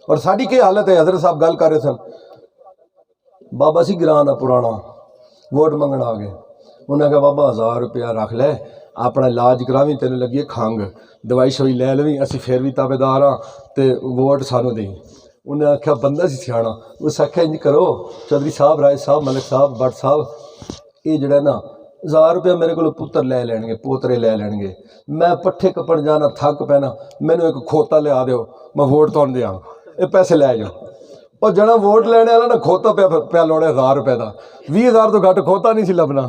اور ساری کی حالت ہے. حضرت صاحب گل کر رہے سن, بابا سی گرانا پرانا ووٹ منگن آ گئے. انہوں نے کہا بابا 1000 روپیہ رکھ لے, اپنا علاج کراویں, تینوں لگی کھنگ, دوائی شوئی لے لویں, اسی پھر بھی تابے دار ہاں تے ووٹ سانو دیں. انہیں آخیا بندہ سی سیاح, اس آخیا انج کرو چودھری صاحب, رائے صاحب, ملک صاحب, بٹ صاحب, یہ جڑا نا 1000 روپیہ میرے کو پتر لے لین گے, پوترے لے لین گے, میں پٹھے کپڑ جانا تھک پینا, مینوں ایک کھوتا لیا دیو, میں ووٹ تو دیا, یہ پیسے لے جاؤ. اور جنا ووٹ لینے والا نا کھوتا پیا لوڑے 1000 روپے کا, 20,000 تو گھٹ کھوتا نہیں سی لبنا.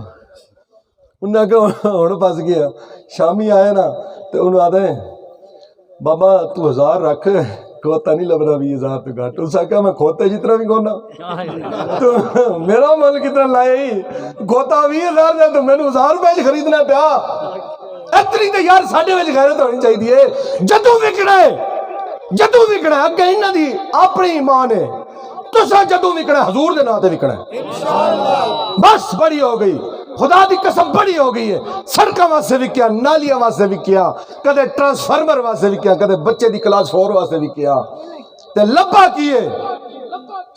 انہیں آخیا ہوں پس گیا. شامی آئے نا تو انہوں آدھے بابا تو 1000 رکھ, کھوتا نہیں لبنا 20,000 تو گھٹ. اس آخیا میں کھوتے جتنا بھی کونا, تو میرا مل کتنا لائے ہی, کھوتا 20,000 دے تو میں نے 1000 روپے خریدنا پیا. اتنی تو یار ساڈے وچ غیرت ہونی چاہیے. جدوں وکنا ہے, جدوں وکنا ہے, اگے انہاں دی اپنی ایمان ہے, تساں جدوں وکنا ہے حضور دے نام تے وکنا ہے انشاءاللہ. بس بڑی ہو گئی, خدا دی قسم بڑی ہو گئی ہے. سڑکاں واسطے وکیا, نالیاں واسطے وکیا, کدے ٹرانسفارمر واسطے وکیا, کدے بچے دی کلاس 4 واسطے وکیا, تے لبا کیے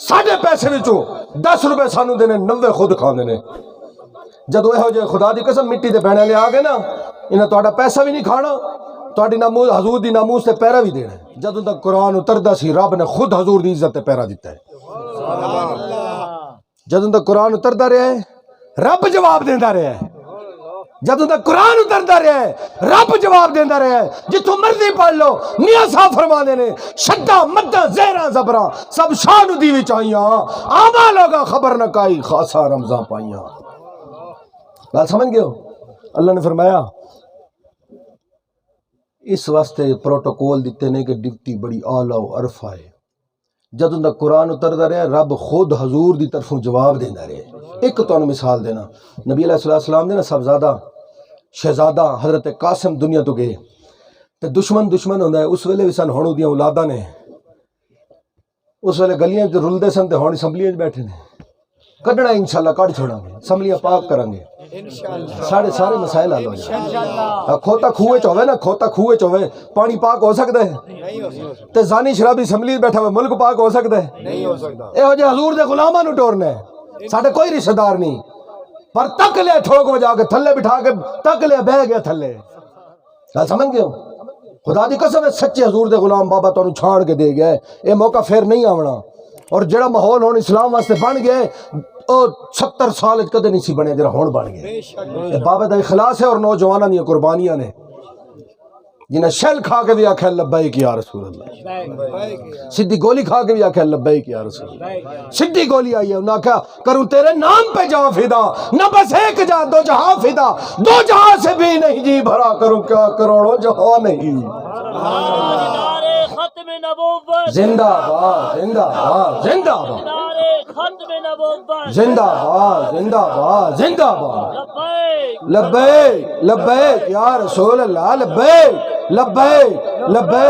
ساڈے پیسے وچوں 10 روپے سانو دینے, 90 خود کھاندے نے. جدوں یہو جے خدا دی قسم مٹی دے بہنے والے آ گئے نا, انہاں تہاڈا پیسہ بھی نہیں کھانا, تہاڈی ناموس حضور دی ناموس تے پیرا بھی دینا. جدوں تک قرآن اتردا سی رب نے خود حضور دی عزت تے پیرا دیتا ہے. جدوں تک قرآن اتردا رہا ہے رب جواب دیندا رہا ہے. جدوں تک قرآن اتردا رہا ہے رب جواب دیندا رہا ہے. جتوں مرضی پڑھ لو, میاں صاحب فرماندے نے شدہ مدہ زہراں زبراں سب شان دی وچ آئیاں, آما لوگا خبر نہ کائی خاصا رمضاں پائیاں. بات سمجھ گئے ہو؟ اللہ نے فرمایا اس واسطے پروٹوکول دیتے نے کہ ڈپٹی بڑی اعلیٰ و عرفہ ہے. جدوں تک قرآن اتردا رہا رب خود حضور دی طرفوں جواب دیندا رہا. ایک تو مثال دینا, نبی علیہ السلام نے نا صاحبزادہ شہزادہ حضرت قاسم دنیا تو گئے, تے دشمن ہوندا ہے. اس ویلے بھی سن, ہن اودیاں اولاداں نے, اس ویلے گلیاں وچ رلدے سن تے ہن اسمبلیاں وچ بیٹھے نے. کڈنا انشاءاللہ کڈ چھوڑاں گے, اسمبلیاں پاک کریں گے, سارے مسائل حل ہو جائیں. کھوتا کھوے چ ہوے نا, کھوتا کھوے چ ہوے, پانی پاک ہو سکتا ہے؟ تے زانی شرابی اسمبلی بیٹھا ہوئے ملک پاک ہو سکتا ہے؟ نہیں ہو سکتا. یہو جے حضور دے غلاماں نو ٹورنا ہے, ساڈے کوئی رشتہ دار نہیں, پر تک لیا ٹھوک وجا کے تھلے بٹھا کے تک لیا بہ گیا تھلے. گل سمجھ گئے ہو؟ خدا دی قسم ہے سچے حضور دے غلام بابا تانوں چھاڑ کے دے گیا ہے, یہ موقع پھر نہیں آونا. اور جڑا ماحول ہون اسلام واسطے بن گیا ہے او 70 سال کدے نہیں سی بنے جڑا ہون بن گیا. بابا دا اخلاص ہے اور نوجواناں دی قربانیاں نے, جنہیں شل کھا کے بھی آکھیا لبیک یا رسول اللہ, سیدھی گولی کھا کے بھی آکھیا لبیک یا رسول اللہ. سیدھی گولی آئی ہے, انہوں نے کہا کروں تیرے نام پہ جہاں فدا, نہ بس ایک جہاں دو جہاں فدا, 2 جہاں سے بھی نہیں جی بھرا, کروں کیا کروڑوں جہاں نہیں. زندہ باد زندہ باد زندہ باد زندہ باد زندہ باد زندہ باد. لبیک لبیک یا رسول اللہ, لبیک لبیک لبیک.